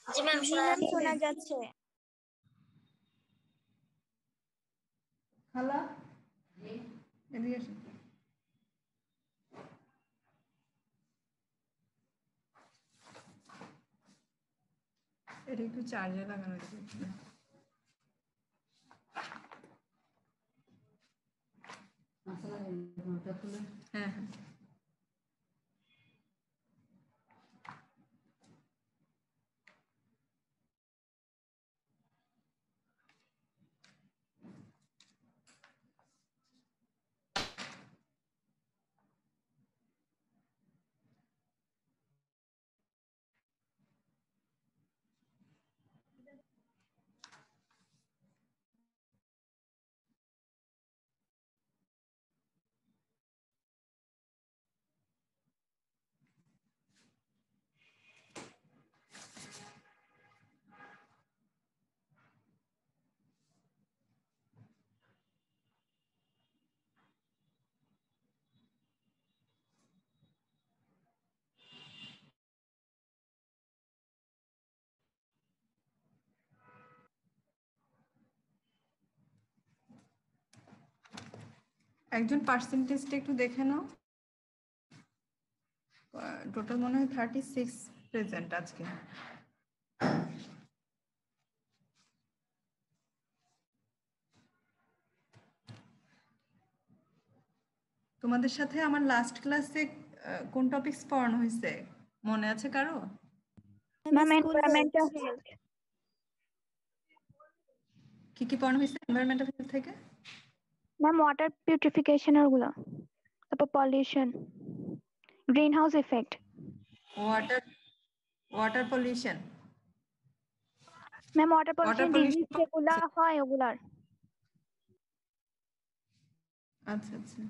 জি ma'am জি ma'am শোনা যাচ্ছে। খালা এদিকে আসুন। এটা একটু চার্জে লাগানো যাবে। হ্যাঁ হ্যাঁ একজন পার্সেন্টেজটা একটু দেখে নাও। টোটাল মনে হয় 36 প্রেজেন্ট আজকে। তোমাদের সাথে আমার লাস্ট ক্লাসে কোন টপিকস পড়ানো হয়েছে মনে আছে কারো? Ma'am environmental health. কি কি পড়ানো হয়েছে এনভায়রনমেন্টাল হেলথ থেকে? ম্যাম ওয়াটার পিউরিফিকেশন ওগুলো, তারপর pollution, green house effect. Water pollution. Ma'am water pollution disease যেগুলা হয় ওগুলার। আচ্ছা আচ্ছা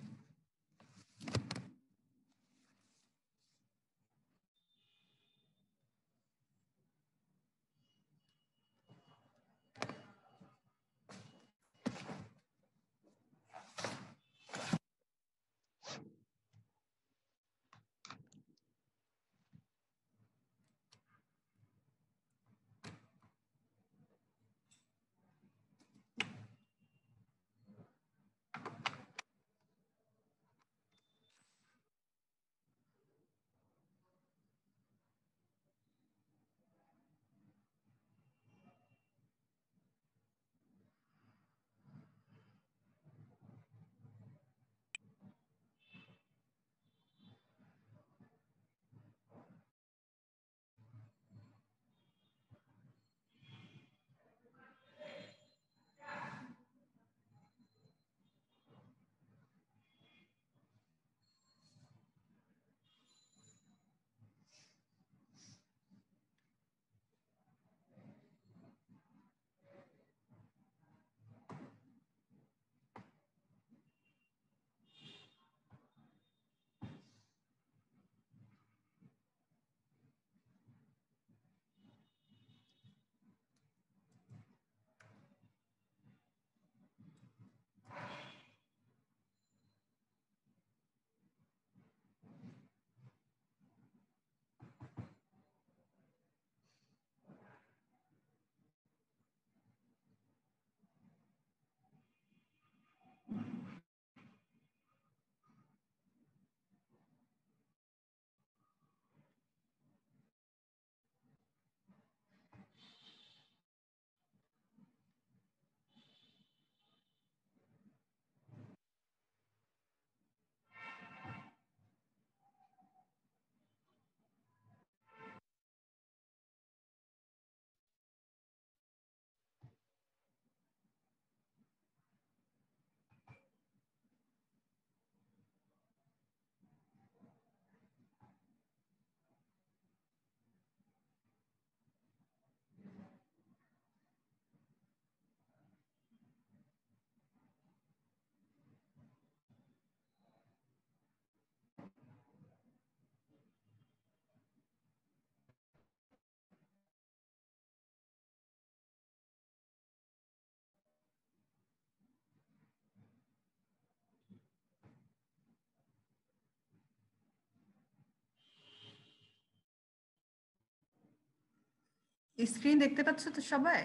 স্ক্রিন দেখতে পাচ্ছ তো সবাই?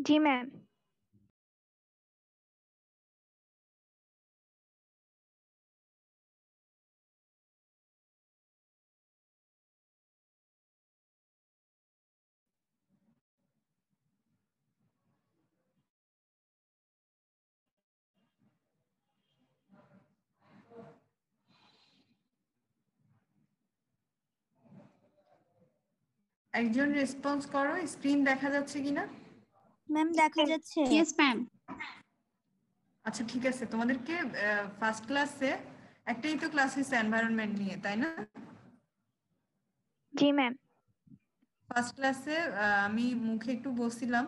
জি ম্যাম। একজন রেসপন্স করো, স্ক্রিন দেখা যাচ্ছে কিনা? ম্যাম দেখা যাচ্ছে। Yes ma'am. আচ্ছা ঠিক আছে, তোমাদেরকে ফার্স্ট ক্লাসে একটাই তো ক্লাস হয়েছে এনভায়রনমেন্ট নিয়ে, তাই না? জি ম্যাম। ফার্স্ট ক্লাসে আমি মুখে একটু বলছিলাম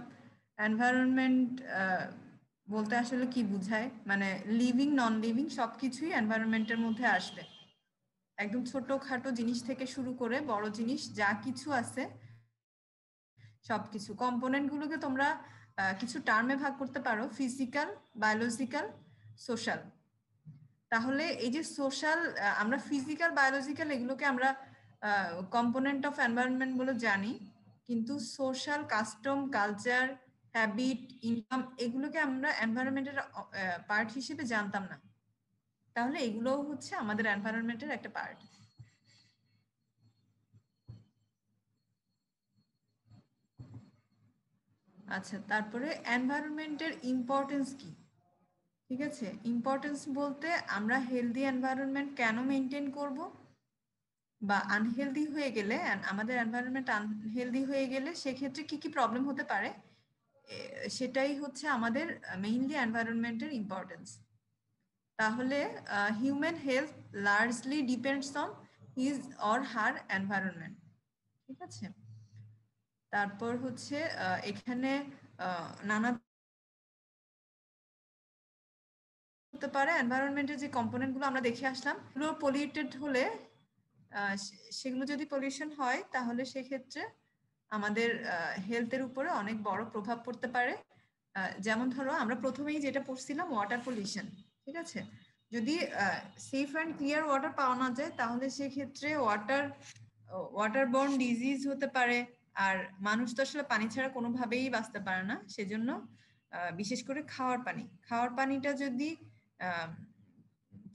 এনভায়রনমেন্ট বলতে আসলে কি বোঝায়, মানে লিভিং নন লিভিং সবকিছুই এনভায়রনমেন্টের মধ্যে আসবে। একদম ছোটখাটো জিনিস থেকে শুরু করে বড় জিনিস যা কিছু আছে সবকিছু। কম্পোনেন্ট গুলোকে তোমরা কিছু টার্মে ভাগ করতে পারো, ফিজিক্যাল, বায়োলজিক্যাল, সোশ্যাল। তাহলে এই যে সোশ্যাল, আমরা ফিজিক্যাল, বায়োলজিক্যাল এগুলোকে আমরা কম্পোনেন্ট অফ এনভায়রনমেন্ট বলে জানি, কিন্তু social, custom, culture, habit, income এগুলোকে আমরা এনভায়রনমেন্টের পার্ট হিসেবে জানতাম না। তাহলে এগুলোও হচ্ছে আমাদের এনভায়রনমেন্টের একটা পার্ট। আচ্ছা, তারপরে এনভায়রনমেন্টের ইম্পর্টেন্স কি? ঠিক আছে, ইম্পর্টেন্স বলতে আমরা হেলদি এনভায়রনমেন্ট কেন মেনটেন করব, বা আনহেলদি হয়ে গেলে, আমাদের এনভায়রনমেন্ট আনহেলদি হয়ে গেলে সেক্ষেত্রে কি কি প্রবলেম হতে পারে, সেটাই হচ্ছে আমাদের মেইনলি এনভায়রনমেন্টের ইম্পর্টেন্স। তাহলে human health largely depends on his or her environment. ঠিক আছে, তারপর হচ্ছে এখানে নানা হতে পারে এনভায়রনমেন্টের যে কম্পোনেন্টগুলো আমরা দেখে আসলাম, এগুলো পলিউটেড হলে, সেগুলো যদি পলিউশন হয় তাহলে সেক্ষেত্রে আমাদের হেলথের উপরে অনেক বড় প্রভাব পড়তে পারে। যেমন ধরো আমরা প্রথমেই যেটা পড়ছিলাম ওয়াটার পলিউশন, ঠিক আছে, যদি সেফ অ্যান্ড ক্লিয়ার ওয়াটার পাওয়া না যায় তাহলে সেক্ষেত্রে ওয়াটারবর্ন ডিজিজ হতে পারে। আর মানুষ তো আসলে পানি ছাড়া কোনোভাবেই বাঁচতে পারে না, সেজন্য বিশেষ করে খাওয়ার পানিটা যদি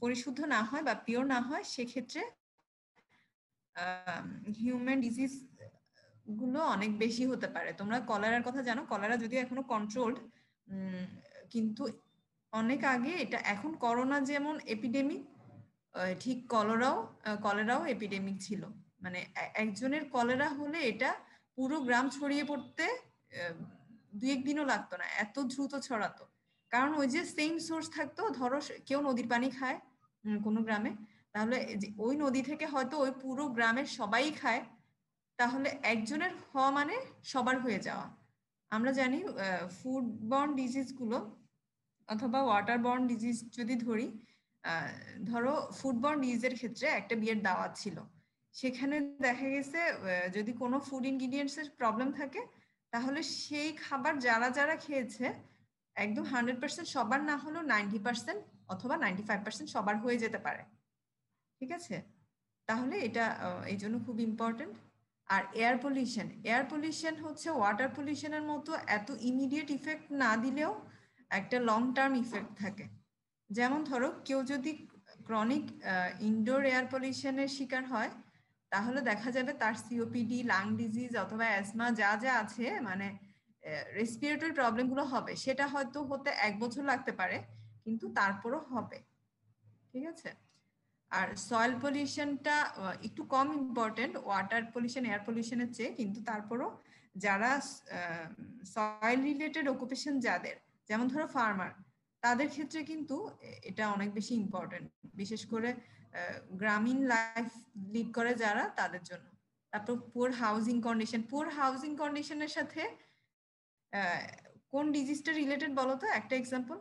পরিশুদ্ধ না হয় বা পিওর না হয় সেক্ষেত্রে হিউম্যান ডিজিজ গুলো অনেক বেশি হতে পারে। তোমরা কলেরার কথা জানো, কলেরা যদিও এখনো কন্ট্রোলড, কিন্তু অনেক আগে এটা, এখন করোনা যেমন এপিডেমিক, ঠিক কলেরাও এপিডেমিক ছিল। মানে একজনের কলেরা হলে এটা পুরো গ্রাম ছড়িয়ে পড়তে 2-1 দিনও লাগতো না, এত দ্রুত ছড়াতো। কারণ ওই যে সেম সোর্স থাকতো, ধরো কেউ নদীর পানি খায় কোনো গ্রামে, তাহলে ওই নদী থেকে হয়তো ওই পুরো গ্রামের সবাই খায়, তাহলে একজনের হওয়া মানে সবার হয়ে যাওয়া। আমরা জানি ফুডবর্ন ডিজিজগুলো অথবা ওয়াটারবর্ন ডিজিজ যদি ধরি, ধরো ফুডবর্ন ডিজিজের ক্ষেত্রে একটা বিয়ের দাওয়াত ছিল, সেখানে দেখা গেছে যদি কোনো ফুড ইনগ্রিডিয়েন্টসের প্রবলেম থাকে তাহলে সেই খাবার যারা যারা খেয়েছে একদম 100% সবার না হলেও 90% অথবা 95% সবার হয়ে যেতে পারে। ঠিক আছে, তাহলে এটা এই জন্য খুব ইম্পর্টেন্ট। আর এয়ার পলিউশন হচ্ছে ওয়াটার পলিউশনের মতো এত ইমিডিয়েট ইফেক্ট না দিলেও একটা লং টার্ম ইফেক্ট থাকে। যেমন ধরো কেউ যদি ক্রনিক ইনডোর এয়ার পলিউশনের শিকার হয় তাহলে দেখা যাবে তার সিওপিডি, লাং ডিজিজ অথবা অ্যাজমা যা যা আছে, মানে রেসপিরেটরি প্রবলেমগুলো হবে। সেটা হয়তো হতে 1 বছর লাগতে পারে, কিন্তু তারপরও হবে। ঠিক আছে, আর সয়েল পলিউশনটা একটু কম ইম্পর্টেন্ট ওয়াটার পলিউশন, এয়ার পলিউশনের চেয়ে, কিন্তু তারপরও যারা সয়েল রিলেটেড অকুপেশন যাদের, যেমন ধরো ফার্মার, তাদের ক্ষেত্রে কিন্তু এটা অনেক বেশি ইম্পর্টেন্ট, বিশেষ করে গ্রামীণ লাইফ লিড করে যারা, তাদের জন্য। তারপর পুয়ার হাউজিং কন্ডিশনের সাথে কোন ডিজিজটা রিলেটেড বলো তো, একটা এক্সাম্পল।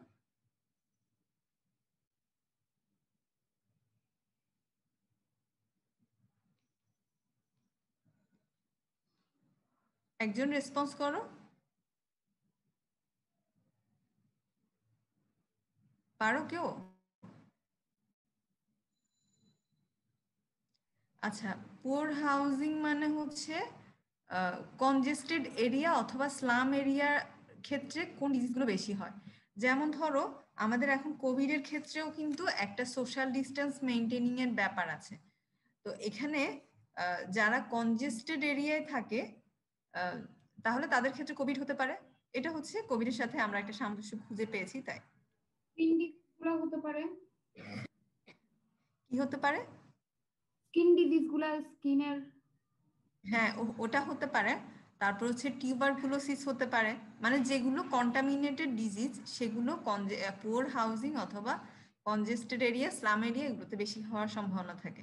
একজন রেসপন্স করো, পারো কেউ? আচ্ছা, পুয়ার হাউজিং মানে হচ্ছে কনজেস্টেড এরিয়া অথবা স্লাম এরিয়ার ক্ষেত্রে কোন ডিজিজগুলো বেশি হয়। যেমন ধরো আমাদের এখন কোভিডের ক্ষেত্রেও কিন্তু একটা সোশ্যাল ডিস্টেন্স মেনটেনিং এর ব্যাপার আছে। তো এখানে যারা কনজেস্টেড এরিয়ায় থাকে তাহলে তাদের ক্ষেত্রে কোভিড হতে পারে। এটা হচ্ছে কোভিডের সাথে আমরা একটা সামঞ্জস্য খুঁজে পেয়েছি। তাই গুলো হতে পারে। কি হতে পারে? স্কিন ডিজিজ গুলা, স্কিনের। হ্যাঁ, ওটা হতে পারে। তারপর হচ্ছে টিউবারকুলোসিস হতে পারে, মানে যেগুলো কন্টামিনেটেড ডিজিজ সেগুলো পুয়ার হাউজিং অথবা কনজেস্টেড এরিয়া, স্লাম এরিয়া এগুলোতে বেশি হওয়ার সম্ভাবনা থাকে।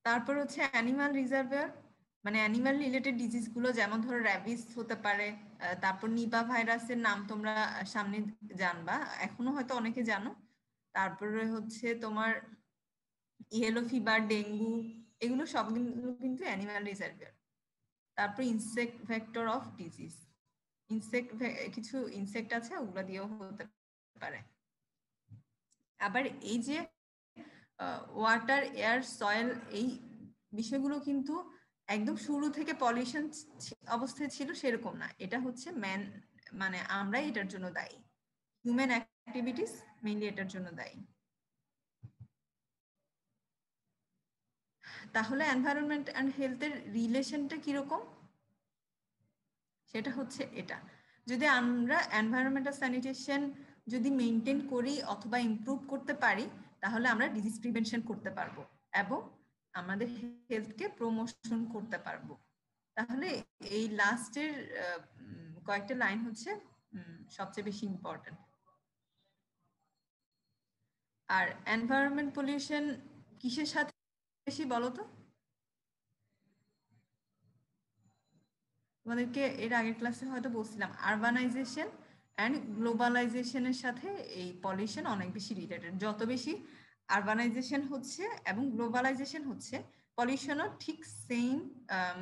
তারপর হচ্ছে অ্যানিমাল রিজার্ভার, মানে অ্যানিমাল রিলেটেড ডিজিজ গুলো, যেমন ধরো র্যাবিস হতে পারে। তারপর নিপা ভাইরাসের নাম তোমরা সামনে জানবা, এখনো হয়তো অনেকে জানো। তারপরে হচ্ছে তোমার ইয়েলো ফিভার, ডেঙ্গু, এগুলো সবগুলো কিন্তু অ্যানিমাল রিজার্ভার। তারপর ইনসেক্ট ভেক্টর অফ ডিজিজ, কিছু ইনসেক্ট আছে ওগুলো দিয়েও হতে পারে। আবার এই যে ওয়াটার, এয়ার, সয়েল, এই বিষয়গুলো কিন্তু একদম শুরু থেকে পলিউশন অবস্থায় ছিল সেরকম না। এটা হচ্ছে মানে আমরাই এটার জন্য দায়ী, হিউম্যান অ্যাক্টিভিটিস মেইনলি এটার জন্য দায়ী। তাহলে এনভায়রনমেন্ট অ্যান্ড হেলথের রিলেশনটা কিরকম, সেটা হচ্ছে এটা। যদি আমরা এনভায়রনমেন্টাল স্যানিটেশন যদি মেনটেন করি অথবা ইমপ্রুভ করতে পারি তাহলে আমরা ডিজিজ প্রিভেনশন করতে পারবো এবং আমাদের হেলথকে প্রমোশন করতে পারবো। তাহলে এই লাস্টের কয়েকটা লাইন হচ্ছে সবচেয়ে বেশি ইম্পর্টেন্ট। আর এনভায়রনমেন্ট পলিউশন কিসের সাথে বেশি বলো তো? তোমাদেরকে এর আগের ক্লাসে হয়তো বলছিলাম আরবানাইজেশন অ্যান্ড গ্লোবালাইজেশনের সাথে এই পলিউশন অনেক বেশি রিলেটেড। যত বেশি আরবানাইজেশন হচ্ছে এবং গ্লোবালাইজেশন হচ্ছে, পলিউশনও ঠিক সেম,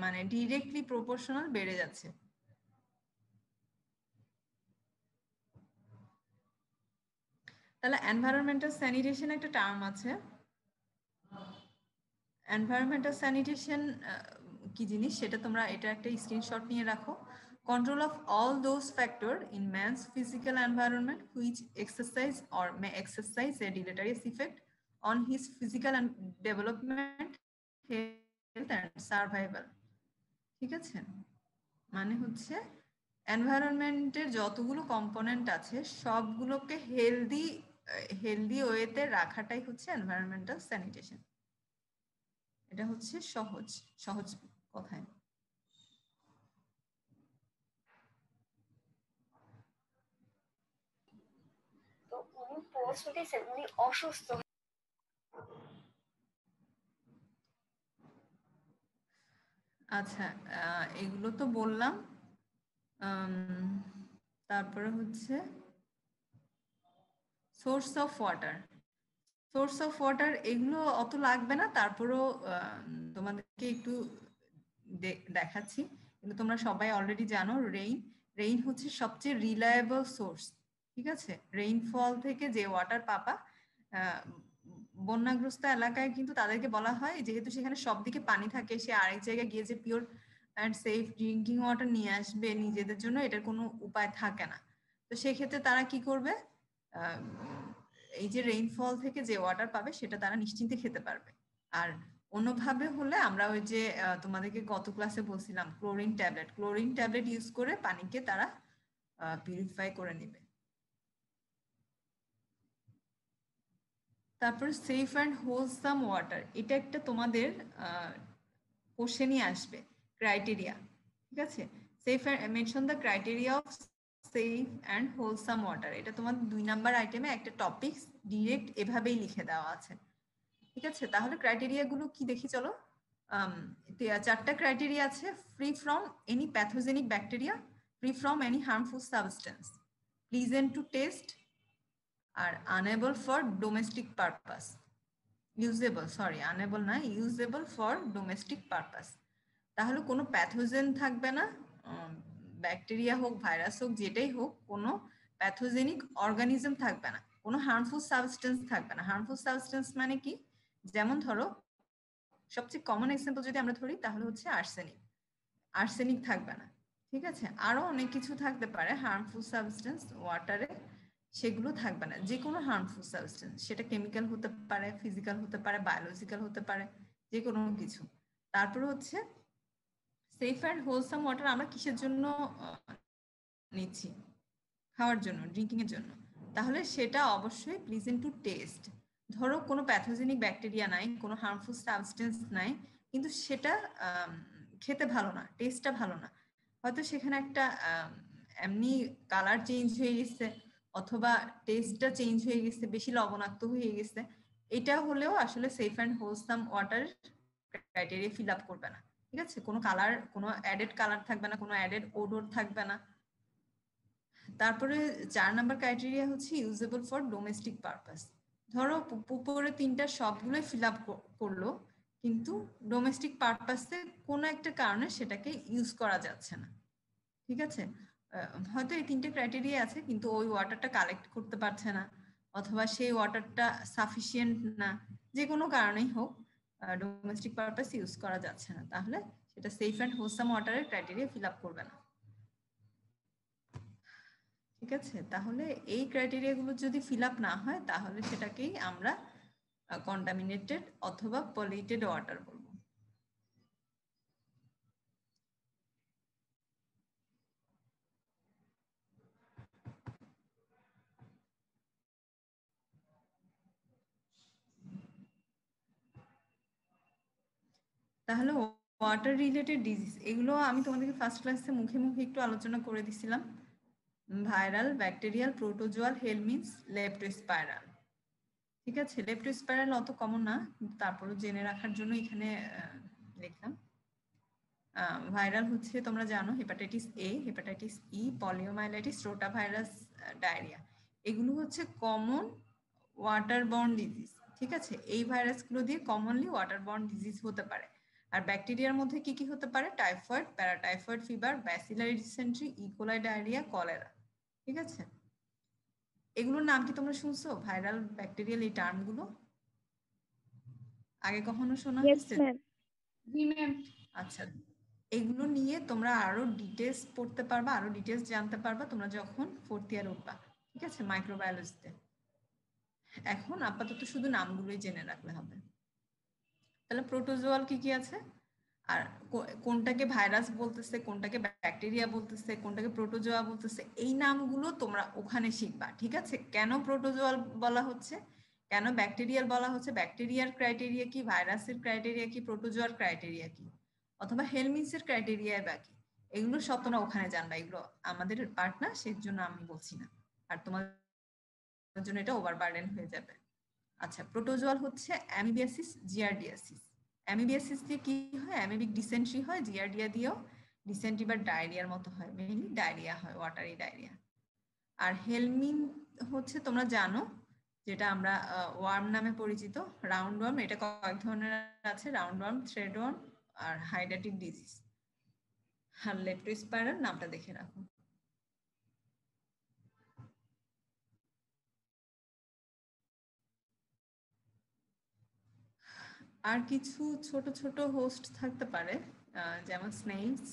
মানে ডিরেক্টলি প্রপোর্শনাল বেড়ে যাচ্ছে। তাহলে এনভায়রনমেন্টাল স্যানিটেশন একটা টার্ম আছে। এনভায়রনমেন্টাল স্যানিটেশন কি জিনিস সেটা তোমরা এটা একটা স্ক্রিনশট নিয়ে রাখো। Control of all those factors in man's physical environment which exercise or may exercise a deleterious effect on his physical and development, health and survival. ঠিক আছে, মানে হচ্ছে এনভায়রনমেন্টের যতগুলো কম্পোনেন্ট আছে সবগুলোকে হেলদি ওয়েতে রাখাটাই হচ্ছে এনভায়রনমেন্টাল স্যানিটেশন। এটা হচ্ছে সহজ কথায়। তো উনি পোস্ট দিয়েছেন, উনি অসুস্থ। আচ্ছা, এগুলো তো বললাম। তারপরে হচ্ছে সোর্স অফ ওয়াটার, এগুলো অত লাগবে না, তারপরেও তোমাদেরকে একটু দেখাচ্ছি। কিন্তু তোমরা সবাই অলরেডি জানো রেইন হচ্ছে সবচেয়ে রিলায়েবল সোর্স। ঠিক আছে, রেইনফল থেকে যে ওয়াটার পাবা, বন্যাগ্রস্ত এলাকায় কিন্তু তাদেরকে বলা হয় যেহেতু সেখানে সব দিকে পানি থাকে, সে আরেক জায়গায় গিয়ে যে pure and safe drinking water নিয়ে আসবে নিজেদের জন্য, এটার কোনো উপায় থাকে না। তো সেক্ষেত্রে তারা কি করবে, এই যে রেইনফল থেকে যে ওয়াটার পাবে সেটা তারা নিশ্চিন্তে খেতে পারবে। আর অন্যভাবে হলে আমরা ওই যে তোমাদেরকে গত ক্লাসে বলছিলাম ক্লোরিন ট্যাবলেট ইউজ করে পানিকে তারা পিউরিফাই করে নেবে। তারপর সেফ অ্যান্ড হোলসাম ওয়াটার, এটা একটা তোমাদের কোশ্চেনই আসবে, ক্রাইটেরিয়া। ঠিক আছে, mention the criteria of safe and wholesome water, এটা তোমার 2 নাম্বার আইটেমে একটা টপিক ডিরেক্ট এভাবেই লিখে দেওয়া আছে। ঠিক আছে, তাহলে ক্রাইটেরিয়া গুলো কি দেখি চলো। 4টা ক্রাইটেরিয়া আছে। Free from any pathogenic bacteria, free from any harmful substance, pleasant to test, are unable for domestic purpose, usable for domestic purpose. তাহলে কোনো প্যাথোজেন থাকবে না, ব্যাকটেরিয়া হোক ভাইরাস হোক যেটাই হোক, কোনো প্যাথোজেনিক অর্গানিজম থাকবে না, কোনো হার্মফুল সাবস্টেন্স থাকবে না। হার্মফুল সাবস্টেন্স মানে কি, যেমন ধরো সবচেয়ে কমন এক্সাম্পল যদি আমরা ধরি তাহলে হচ্ছে আর্সেনিক। আর্সেনিক থাকবে না, ঠিক আছে? আরো অনেক কিছু থাকতে পারে হার্মফুল সাবস্টেন্স ওয়াটারে, সেগুলো থাকবে না। যে কোনো হার্মফুল সাবস্টেন্স, সেটা কেমিক্যাল হতে পারে, ফিজিক্যাল হতে পারে, বায়োলজিক্যাল হতে পারে, যে কোনো কিছু। তারপরে হচ্ছে সেফ অ্যান্ড হোলসাম ওয়াটার আমরা কিসের জন্য নিচ্ছি? খাওয়ার জন্য, ড্রিঙ্কিং এর জন্য। তাহলে সেটা অবশ্যই প্লিজেন্ট টু টেস্ট। ধরো কোনো প্যাথোজেনিক ব্যাকটেরিয়া নাই, কোনো হার্মফুল সাবস্টেন্স নাই, কিন্তু সেটা খেতে ভালো না, টেস্টটা ভালো না, হয়তো সেখানে একটা এমনি কালার চেঞ্জ হয়ে গেছে অথবা টেস্টটা চেঞ্জ হয়ে গেছে, বেশি লবণাক্ত হয়ে গেছে, এটা হলেও আসলে safe and wholesome water criteria fill up করবে না, ঠিক আছে? কোনো কালার, কোনো অ্যাডেড কালার থাকবে না, কোনো অ্যাডেড ওডর থাকবে না। তারপরে 4 নাম্বার ক্রাইটেরিয়া হচ্ছে ইউজেবল ফর ডোমেস্টিক পারপাস। ধরো উপরে 3টা সবগুলোই ফিল আপ করলো, কিন্তু ডোমেস্টিক পারপাসে কোনো একটা কারণে সেটাকে ইউজ করা যাচ্ছে না, ঠিক আছে? হয়তো এই 3টে ক্রাইটেরিয়া আছে, কিন্তু ওই ওয়াটারটা কালেক্ট করতে পারছে না, অথবা সেই ওয়াটারটা সাফিসিয়েন্ট না, যে কোনো কারণেই হোক ডোমেস্টিক পারপাস ইউজ করা যাচ্ছে না, তাহলে সেটা সেফ অ্যান্ড হোলসাম ওয়াটারের ক্রাইটেরিয়া ফিল আপ করবে না, ঠিক আছে? তাহলে এই ক্রাইটেরিয়া গুলো যদি ফিল আপ না হয়, তাহলে সেটাকেই আমরা কন্টামিনেটেড অথবা পলিউটেড ওয়াটার বলবো। তাহলে ওয়াটার রিলেটেড ডিজিজ, এগুলো আমি তোমাদেরকে ফার্স্ট ক্লাসে মুখে মুখে একটু আলোচনা করে দিছিলাম। ভাইরাল, ব্যাকটেরিয়াল, প্রোটোজোয়াল, হেলমিনথস, লেপ্টোস্পাইরাল, ঠিক আছে? লেপ্টোস্পাইরাল অত কমন না, কিন্তু তারপরও জেনে রাখার জন্য এখানে লিখলাম। ভাইরাল হচ্ছে তোমরা জানো hepatitis A, hepatitis E, poliomyelitis, rotavirus, diarrhoea, এগুলো হচ্ছে কমন ওয়াটারবর্ন ডিজিজ, ঠিক আছে? এই ভাইরাসগুলো দিয়ে কমনলি ওয়াটারবর্ন ডিজিজ হতে পারে। আর ব্যাকটেরিয়ার মধ্যে কি কি হতে পারে? Typhoid, paratyphoid fever, bacillary dysentery, E. coli diarrhoea, cholera, ঠিক আছে? এগুলোর নাম কি তোমরা শুনছো? ভাইরাল, ব্যাকটেরিয়াল, এই টার্মগুলো আগে কখনো শোনা হয়েছে? জি ম্যাম। আচ্ছা, এগুলো নিয়ে তোমরা আরো ডিটেলস পড়তে পারবা, আরো ডিটেলস জানতে পারবা তোমরা যখন 4th ইয়ার উঠবা, ঠিক আছে, মাইক্রোবায়োলজিতে। এখন আপাতত শুধু নামগুলোই জেনে রাখলে হবে। তাহলে প্রোটোজোয়াল কি কি আছে, আর কোনটাকে ভাইরাস বলতেছে, কোনটাকে ব্যাকটেরিয়া বলতেছে, কোনটাকে প্রোটোজোয়া বলতেছে, এই নামগুলো তোমরা ওখানে শিখবা, ঠিক আছে? কেন প্রোটোজোয়াল বলা হচ্ছে, কেন ব্যাকটেরিয়াল বলা হচ্ছে, ব্যাকটেরিয়ার ক্রাইটেরিয়া কি, ভাইরাসের ক্রাইটেরিয়া কি, প্রোটোজোয়ার ক্রাইটেরিয়া কি, অথবা হেলমিনথসের ক্রাইটেরিয়া বা কি, এগুলো সব তোমরা ওখানে জানবা। এগুলো আমাদের পার্ট না, সেই জন্য আমি বলছি না, আর তোমাদের জন্য এটা ওভারবার্ডেন হয়ে যাবে। আচ্ছা, প্রোটোজোয়াল হচ্ছে অ্যামিবিয়াসিস, জিয়ারডিয়াসিস। অ্যামিবিয়াসিস দিয়ে কি হয়? অ্যামিবিক ডিসেন্ট্রি হয়, জিয়ারডিয়া দিয়েও ডিসেন্ট্রি বা ডায়রিয়ার মতো হয়, মেইনলি ডায়রিয়া হয়, ওয়াটারি ডায়রিয়া। আর হেলমিন হচ্ছে তোমরা জানো, যেটা আমরা ওয়ার্ম নামে পরিচিত, রাউন্ড ওয়ার্ম, এটা কয়েক ধরনের আছে, রাউন্ড ওয়ার্ম, থ্রেড ওয়ার্ম, আর হাইড্রাটিক ডিজিজ। আর লেপ্টোস্পাইরাল নামটা দেখে রাখো। আর কিছু ছোট ছোট হোস্ট থাকতে পারে, যেমন স্নেইলস,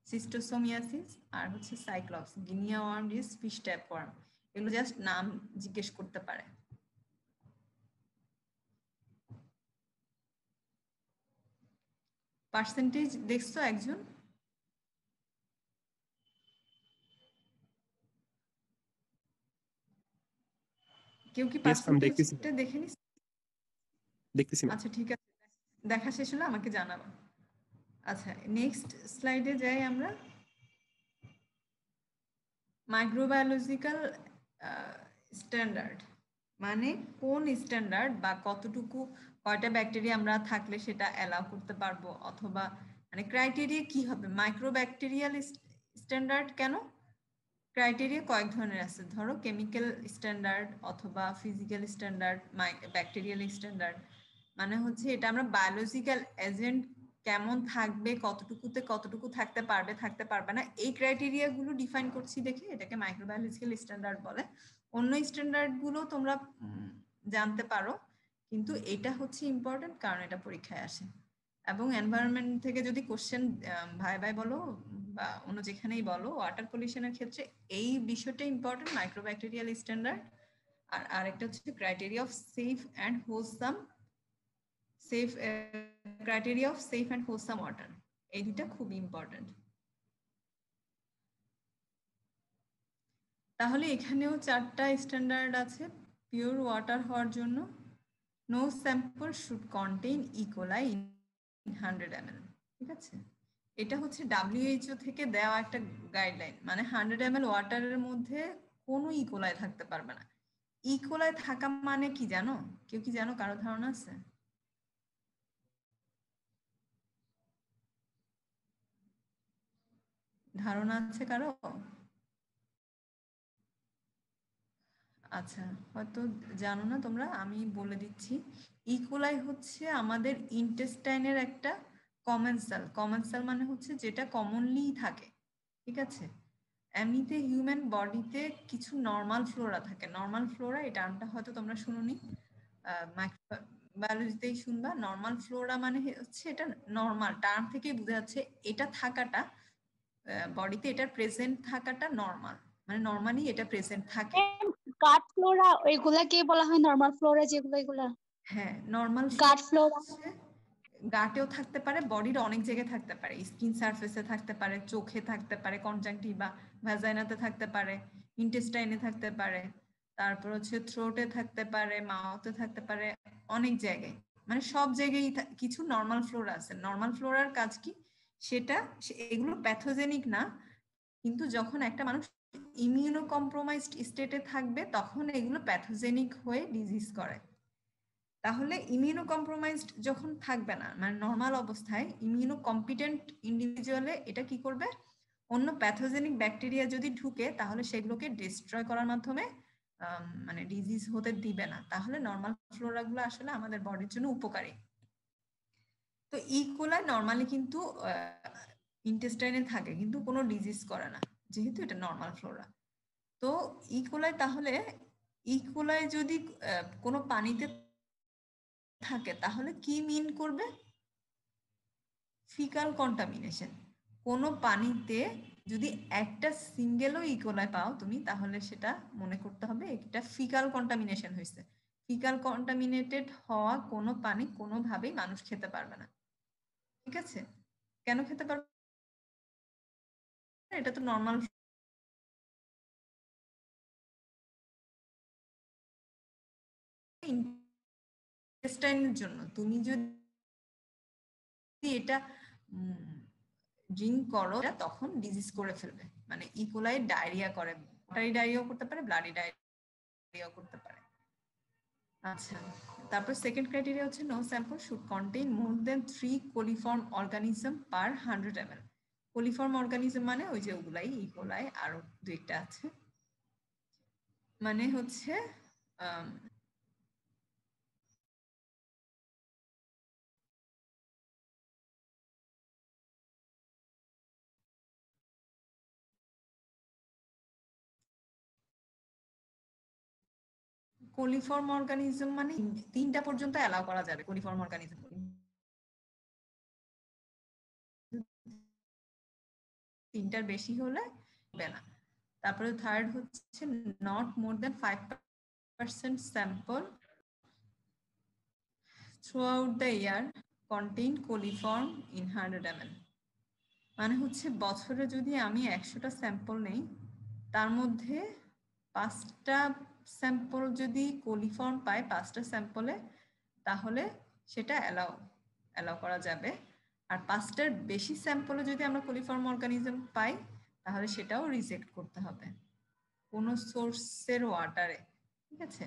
সিস্টোসোমিয়াসিস, আর হচ্ছে সাইক্লপস, গিনিয়া ওয়ার্ম ডিস, ফিশ ট্যাপ ওয়ার্ম, এগুলো জাস্ট নাম জিজ্ঞেস করতে পারে। পার্সেন্টেজ দেখছো একজন? কেউ কি পার্সেন্টেজটা দেখে নিস? দেখতেছি। আচ্ছা ঠিক আছে, দেখা শেষ হলে আমাকে জানাবা। আচ্ছা, নেক্সট স্লাইডে যাই আমরা। মাইক্রোবায়োলজিক্যাল স্ট্যান্ডার্ড মানে কোন স্ট্যান্ডার্ড বা কতটুকু, কয়টা ব্যাকটেরিয়া আমরা থাকলে সেটা অ্যালাউ করতে পারবো, অথবা মানে ক্রাইটেরিয়া কি হবে। মাইক্রোব্যাকটেরিয়াল স্ট্যান্ডার্ড কেন? ক্রাইটেরিয়া কয়েক ধরনের আছে, ধরো কেমিক্যাল স্ট্যান্ডার্ড অথবা ফিজিক্যাল স্ট্যান্ডার্ড, ব্যাকটেরিয়াল স্ট্যান্ডার্ড মানে হচ্ছে এটা আমরা বায়োলজিক্যাল এজেন্ট কেমন থাকবে, কতটুকুতে কতটুকু থাকতে পারবে, থাকতে পারবে না, এই ক্রাইটেরিয়া গুলো ডিফাইন করছি দেখে এটাকে মাইক্রোবায়োলজিক্যাল স্ট্যান্ডার্ড বলে। অন্য স্ট্যান্ডার্ড গুলো তোমরা জানতে পারো, কিন্তু এটা হচ্ছে ইম্পর্টেন্ট কারণ এটা পরীক্ষায় আসে। এবং এনভায়রনমেন্ট থেকে যদি কোশ্চেন ভাই ভাই বলো বা অন্য যেখানেই বলো, ওয়াটার পলিউশনের ক্ষেত্রে এই বিষয়টা ইম্পর্টেন্ট, মাইক্রোব্যাকটেরিয়াল স্ট্যান্ডার্ড। আর আরেকটা হচ্ছে criteria of safe and wholesome water. এই দুটা খুব ইম্পর্টেন্ট। তাহলে এখানেও 4টা স্ট্যান্ডার্ড আছে পিওর ওয়াটার হওয়ার জন্য। No sample should contain E coli in 100 ml। ঠিক আছে, এটা হচ্ছে WHO থেকে দেওয়া একটা গাইডলাইন, মানে 100 ml ওয়াটারের মধ্যে কোনো ইকোলাই থাকতে পারবে না। ইকোলাই থাকা মানে কি জানো? কেউ কি জানো? কারো ধারণা আছে? ধারণা আছে কারো? আচ্ছা, হয়তো জানো না তোমরা, আমি বলে দিচ্ছি। ইকোলাই হচ্ছে আমাদের ইন্টেস্টাইনের একটা কমেন্সাল। কমেন্সাল মানে হচ্ছে যেটা কমনলি থাকে। ঠিক আছে, এমনিতে হিউম্যান বডিতে কিছু নর্মাল ফ্লোরা থাকে। নর্মাল ফ্লোরা, এই টার্মটা হয়তো তোমরা শুনোনি, বায়োলজিতেই শুনবা। নর্মাল ফ্লোরা মানে হচ্ছে এটা নর্মাল, টার্ম থেকেই বোঝা যাচ্ছে এটা থাকাটা বডিতে, এটা প্রেজেন্ট থাকাটা নর্মাল, মানে নর্মালি এটা প্রেজেন্ট থাকে। গাট ফ্লোরা ওইগুলাকে বলা হয় নরমাল ফ্লোরা, যেগুলো এগুলা। হ্যাঁ, নর্মাল গাট ফ্লোরা গাটেও থাকতে পারে, বডির অনেক জায়গায় থাকতে পারে, স্কিন সারফেসে থাকতে পারে, চোখে থাকতে পারে, কনজাংটিভা, ভ্যাজাইনাতে থাকতে পারে, ইন্টেস্টাইনে থাকতে পারে, তারপর হচ্ছে থ্রোটে থাকতে পারে, মাউথে থাকতে পারে, অনেক জায়গায়, মানে সব জায়গায় কিছু নর্মাল ফ্লোরা আছে। নর্মাল ফ্লোরার কাজ কি? সেটা এগুলো প্যাথোজেনিক না, কিন্তু যখন একটা মানুষ ইমিউনো কম্প্রোমাইজড স্টেটে থাকবে তখন এগুলো প্যাথোজেনিক হয়ে ডিজিজ করে। তাহলে ইমিউনো কম্প্রোমাইজড যখন থাকবে না, মানে নর্মাল অবস্থায় ইমিউনো কম্পিটেন্ট ইন্ডিভিজুয়ালে এটা কি করবে? অন্য প্যাথোজেনিক ব্যাকটেরিয়া যদি ঢুকে তাহলে সেগুলোকে ডিস্ট্রয় করার মাধ্যমে মানে ডিজিজ হতে দিবে না। তাহলে নর্মাল ফ্লোরাগুলো আসলে আমাদের বডির জন্য উপকারী। তো ইকোলাই নর্মালি কিন্তু ইন্টেস্টাইনে থাকে, কিন্তু কোনো ডিজিজ করে না, যেহেতু এটা নর্মাল ফ্লোরা। তো ইকোলাই, তাহলে ইকোলাই যদি কোনো পানিতে থাকে তাহলে কি মিন করবে? Faecal contamination. কোনো পানিতে যদি একটা সিঙ্গেলও ইকোলাই পাও তুমি, তাহলে সেটা মনে করতে হবে এটা ফিকাল কন্টামিনেশন হয়েছে। ফিকাল কন্টামিনেটেড হওয়া কোনো পানি কোনোভাবেই মানুষ খেতে পারবে না। ঠিক আছে, কেন খেতে পারবে? এটা তো নর্মাল ইন্টেস্টাইনের জন্য। তুমি যদি এটা ড্রিঙ্ক করো তখন ডিজিজ করে ফেলবে, মানে ইকোলাই ডায়রিয়া করে, ওয়াটারি ডায়রিয়াও করতে পারে, ব্লাডি ডায়রিয়াও করতে পারে। আচ্ছা, তারপর সেকেন্ড ক্রাইটেরিয়া হচ্ছে no sample should contain more than 3 coliform organism per 100 ml। Coliform organism মানে ওই যে ওগুলাই, ইকোলাই, আরো দুইটা আছে, মানে হচ্ছে কোলিফর্ম অর্গানিজম মানে 3টা পর্যন্ত অ্যালাউ করা যাবে কোলিফর্ম অর্গানিজম, 3টার বেশি হলে হবে না। তারপরে থার্ড হচ্ছে not more than 5% sample throughout the year contain coliform in 100 ml। মানে হচ্ছে বছরে যদি আমি 100টা স্যাম্পল নেই, তার মধ্যে 5টা স্যাম্পল যদি কোলিফর্ম পায় 5টা স্যাম্পলে, তাহলে সেটা অ্যালাউ করা যাবে। আর 5টার বেশি স্যাম্পলে যদি আমরা কোলিফর্ম অর্গানিজম পাই তাহলে সেটাও রিজেক্ট করতে হবে কোনো সোর্সের ওয়াটারে। ঠিক আছে,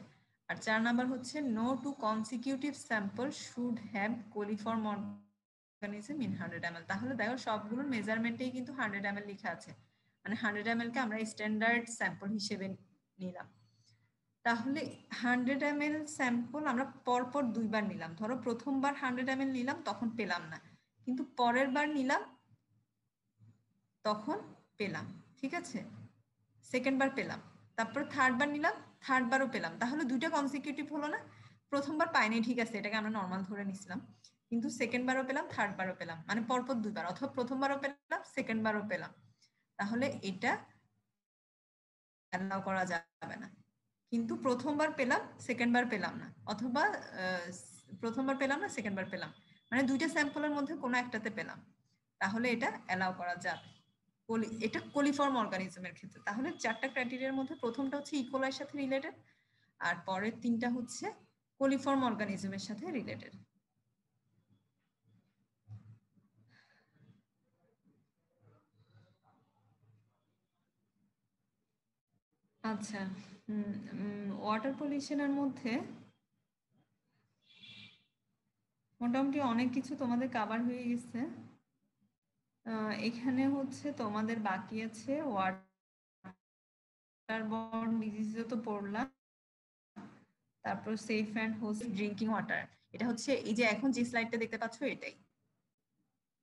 আর 4 নাম্বার হচ্ছে no two consecutive sample should have coliform organism in 100 ml। তাহলে দেখো সবগুলোর মেজারমেন্টেই কিন্তু 100 ml লেখা আছে, মানে 100 ml কে আমরা স্ট্যান্ডার্ড স্যাম্পল হিসেবে নিলাম। তাহলে 100 ml স্যাম্পল আমরা পরপর 2বার নিলাম। ধরো প্রথমবার 100 ml নিলাম, তখন পেলাম না, কিন্তু পরের বার নিলাম তখন পেলাম। ঠিক আছে, সেকেন্ড বার পেলাম, তারপর থার্ড বার নিলাম, থার্ড বারও পেলাম। তাহলে 2টা কনসিকিউটিভ হলো না? প্রথমবার পাইনি, ঠিক আছে, এটাকে আমরা নর্মাল ধরে নিছিলাম, কিন্তু সেকেন্ড বারও পেলাম, থার্ড বারও পেলাম, মানে পরপর দুইবার, অথবা প্রথমবারও পেলাম, সেকেন্ড বারও পেলাম, তাহলে এটা অ্যালাউ করা যাবে না। কিন্তু প্রথমবার পেলাম, সেকেন্ড বার পেলাম না, অথবা প্রথমবার পেলাম না, সেকেন্ড বার পেলাম, মানে দুইটা স্যাম্পলের মধ্যে কোনো একটাতে পেলাম, তাহলে এটা অ্যালাউ করা যাবে। এটা কোলিফর্ম অর্গানিজমের ক্ষেত্রে। তাহলে চারটা ক্রাইটেরিয়ার মধ্যে প্রথমটা হচ্ছে ইকোলাইয়ের সাথে রিলেটেড, আর পরের তিনটা হচ্ছে কোলিফর্ম অর্গানিজমের সাথে রিলেটেড। আচ্ছা, ওয়াটার পলিউশনের মধ্যে মোটামুটি অনেক কিছু তোমাদের কভার হয়ে গেছে। এখানে হচ্ছে তোমাদের বাকি আছে ওয়াটারবর্ন ডিজিজও তো পড়লাম, তারপর safe and host drinking water, এটা হচ্ছে এই যে এখন যে স্লাইডটা দেখতে পাচ্ছ এটাই।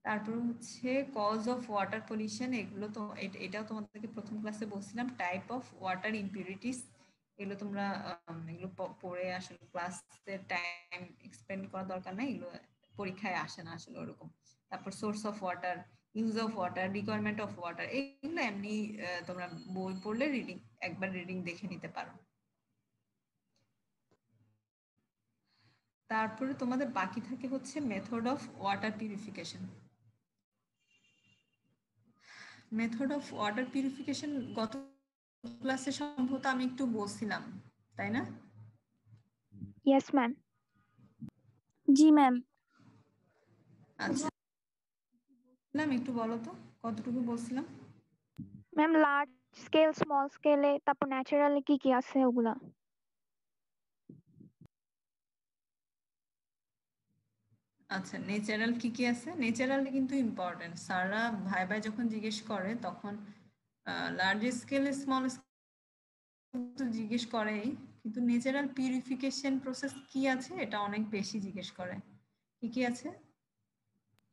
তারপর হচ্ছে কজ অফ ওয়াটার পলিউশন, এগুলো তো এটাও তোমাদেরকে প্রথম ক্লাসে বলছিলাম। টাইপ অফ ওয়াটার ইম্পিউরিটিস, এগুলো তোমরা এগুলো পড়ে আসলে ক্লাসের টাইম এক্সপেন্ড করার দরকার নাই, এগুলো পরীক্ষায় আসে না আসলে ওরকম। তারপর source of water, use of water, requirement of water, এইগুলো এমনি তোমরা বই পড়লে একবার রিডিং দেখে নিতে পারো। তারপরে তোমাদের বাকি থাকে হচ্ছে method of water purification. Method of water purification গত ক্লাসে সম্ভবত আমি একটু বলছিলাম, তাই না? Yes, ma'am. জি ম্যাম। আচ্ছা, একটু বলো তো কতটুকু বলছিলাম। ম্যাম লার্জ স্কেল, স্মল স্কেলে, তারপর ন্যাচারালি কি কি আছে ওগুলা? আচ্ছা, ন্যাচারাল কি কি আছে? ন্যাচারাল কিন্তু ইম্পর্টেন্ট, স্যাররা ভাই ভাই যখন জিজ্ঞেস করে তখন লার্জ স্কেল স্মল স্কেল জিজ্ঞেস করেই, কিন্তু ন্যাচারাল পিউরিফিকেশন প্রসেস কি আছে এটা অনেক বেশি জিজ্ঞেস করে। কি কি আছে?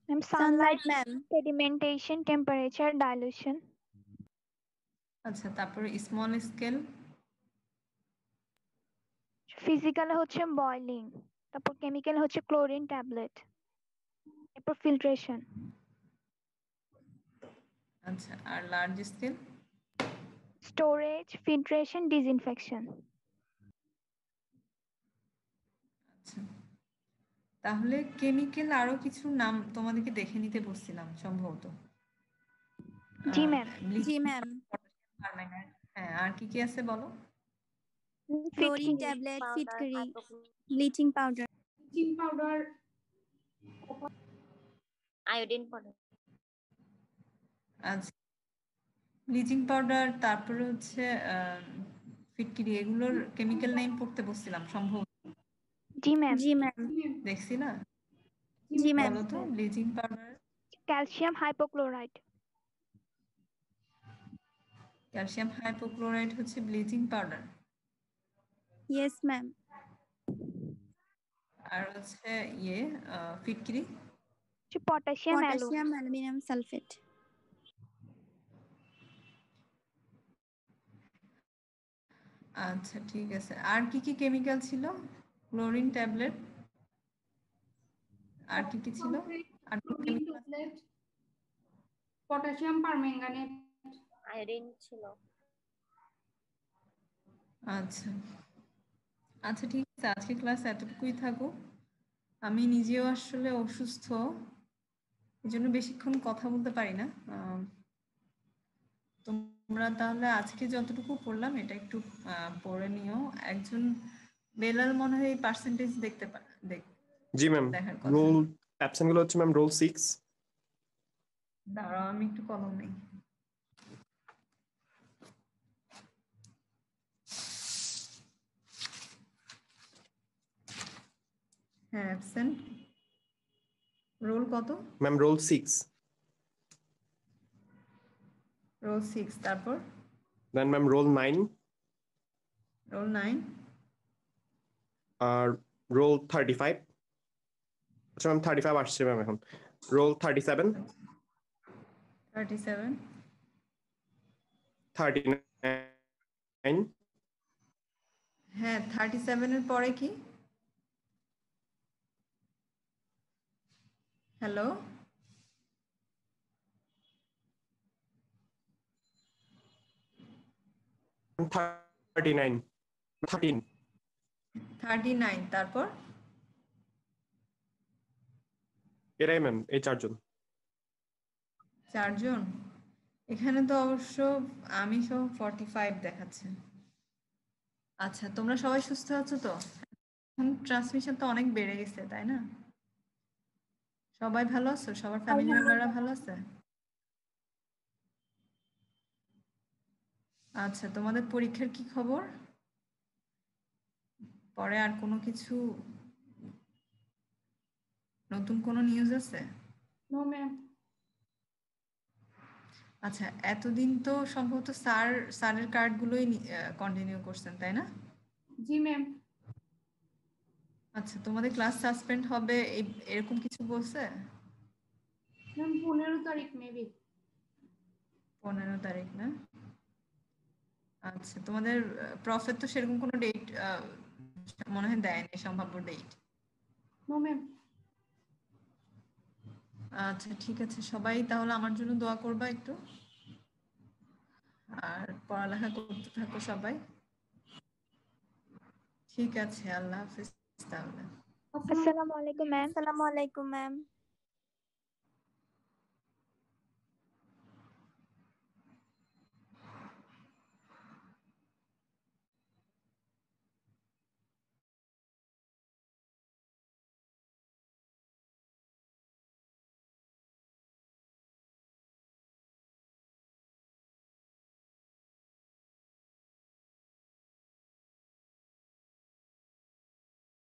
Ma'am Sunlight Sunlight, ma'am. Sedimentation, temperature, dilution. আচ্ছা, তারপরে স্মল স্কেল? ফিজিক্যালে হচ্ছে বয়লিং, তারপর কেমিক্যাল হচ্ছে ক্লোরিন ট্যাবলেট, এরপর ফিল্ট্রেশন। আচ্ছা, আর large scale? Storage, filtration, disinfection. আচ্ছা, তাহলে কেমিক্যাল আরো কিছু নাম তোমাদেরকে দেখে নিতে বলছিলাম সম্ভবত। জি ম্যাম। জি ম্যাম। হ্যাঁ, আর কি কি আছে বলো? ক্লোরিন ট্যাবলেট, ফিটকিরি, bleaching powder. Bleaching powder, iodine powder. আচ্ছা, ব্লিচিং পাউডার, তারপরে হচ্ছে ফিটকিরি, এগুলোর কেমিক্যাল নেম পড়তে বলছিলাম সম্ভবত। জি ম্যাম। জি ম্যাম। দেখছি না? জি ম্যাম। বলো তো bleaching powder. Calcium hypochloride. Calcium hypochloride হচ্ছে ব্লিচিং পাউডার। Yes ma'am. আর হচ্ছে ফিটকিরি, পটাশিয়াম পটাশিয়াম অ্যালুমিনিয়াম সালফেট। আচ্ছা ঠিক আছে। আর কি কি কেমিক্যাল ছিল? ক্লোরিন ট্যাবলেট, আর কি কি ছিল? আর chlorine tablet, potassium permanganate, iodine ছিল। আচ্ছা আচ্ছা ঠিক আছে, আজকে ক্লাস এতটুকুই থাকুক। আমি নিজেও আসলে অসুস্থ, এই জন্য বেশিক্ষণ কথা বলতে পারি না। তোমরা তাহলে আজকে যতটুকু পড়লাম এটা একটু পড়ে নিও। একজন বেলাল মনে হয় পার্সেন্টেজ দেখতে জি ম্যাম। দেখার কথা। রোল অ্যাবসেন্ট গুলো হচ্ছে ম্যাম রোল 6। দাঁড়াও আমি একটু কলম নেই। হ্যাঁ, অ্যাবসেন্ট রোল কত? Ma'am roll 6। রোল 6, তারপর দেন ম্যাম রোল 9, রোল 9, আর রোল 35। আচ্ছা ম্যাম 35 আসছে ম্যাম এখন। রোল 37, 37, 39। হ্যাঁ 37 এর পরে কি? হ্যালো, 39 13 39 তারপর এরাই ম্যাম, এই 4 জন। 4 জন। এখানে তো অবশ্য আমি সহ 45 দেখাচ্ছে। আচ্ছা, তোমরা সবাই সুস্থ আছো তো? এখন ট্রান্সমিশন তো অনেক বেড়ে গেছে, তাই না? সবাই ভালো আছো? সবার ফ্যামিলি মেম্বাররা ভালো আছে? আচ্ছা, তোমাদের পরীক্ষার কি খবর? পরে আর কোনো কিছু নতুন কোনো নিউজ আছে? No ma'am. আচ্ছা, এতদিন তো সম্ভবত স্যারের কার্ডগুলোই কন্টিনিউ করছেন, তাই না? জি ম্যাম। আচ্ছা, তোমাদের ক্লাস সাসপেন্ড হবে এরকম কিছু বলছে? ম্যাম 15 তারিখ মেবি। 15 তারিখ না? আচ্ছা, তোমাদের প্রফের তো সেরকম কোনো ডেট মনে হয় দেয়নি, সম্ভাব্য ডেট। No ma'am. আচ্ছা, ঠিক আছে, সবাই তাহলে আমার জন্য দোয়া করবা একটু, আর পড়ালেখা করতে থাকো সবাই। ঠিক আছে, আল্লাহ হাফিজ তাহলে। আসসালামু আলাইকুম ম্যাম। আসসালামু আলাইকুম ম্যাম।